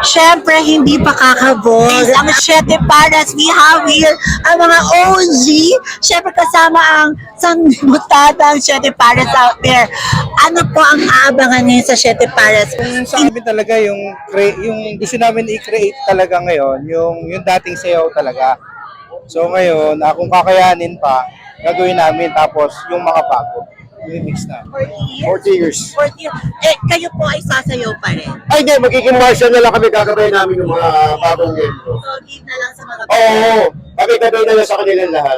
Syempre, hindi pa kakabog. Ang Siete Paras, we have here ang mga OG. Syempre, kasama ang sangbutata ang Siete Paras out there. Ano po ang aabangan niyo sa Siete Paras? Yung sa amin talaga yung gusto namin i-create talaga ngayon, yung dating sayaw talaga. So ngayon, kung kakayanin pa, gagawin namin tapos yung mga bago, i-mix na. 40 years. 40. Kayo po ay sasayaw pa rin. Ay, hindi. Magiging martial na lang kami kakabay namin ng mga bagong membro. So, give na lang sa mga Oo. Kami-kabay na lang sa kanilang lahat.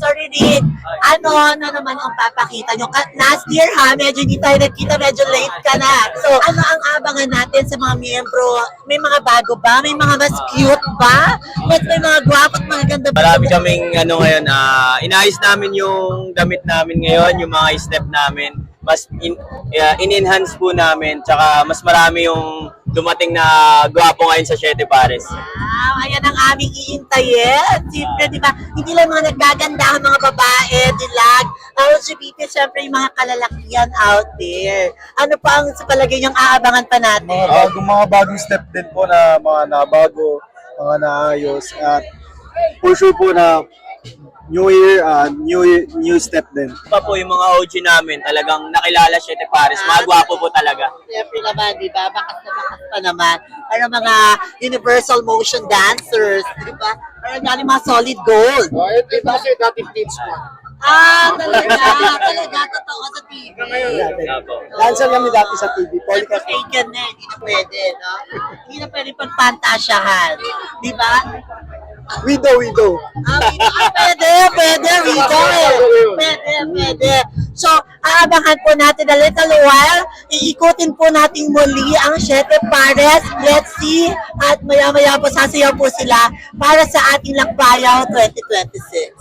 Sorry, Rick. Ano naman ang papakita nyo? Last year ha, medyo hindi tayo nagkita, medyo late ka na. So, ano ang abangan natin sa mga miyembro? May mga bago ba? May mga mas cute ba? May mga gwapo at mga ganda ba? Marami kaming ngayon, inayos namin yung damit namin ngayon, yung mga step namin. Mas in-enhance po namin, tsaka mas marami yung dumating na gwapo ngayon sa Siete Pares. Wow, ayan ang aming iintayin. Siyempre, di ba? Hindi lang mga nagaganda mga babae, dilag. LGBT, siyempre yung mga kalalakihan out there. Ano pa ang sa palagay niyong aabangan pa natin? Mga bagong step din po na mga nabago, mga naayos at for sure po na New Year, new step din. Pa po yung mga OG namin, talagang nakilala Siete Pares. Mga gwapo po talaga. Siyempre naman, di ba? Bakas na bakas pa naman. Para mga universal motion dancers, di ba? Para galing mga solid gold. Ito kasi dating teams pa. Talaga, totoo sa TV. Dancer kami dati sa TV. Siyempre taken na, hindi na pwede, no? Hindi na pwede pagpantasyahan. Di ba? Widow. Pwede, Pwede. So, aabangan po natin a little while. Iikutin po natin muli ang Siete Pares. Let's see. At maya-maya po sasayaw po sila para sa ating Lakbayaw 2026.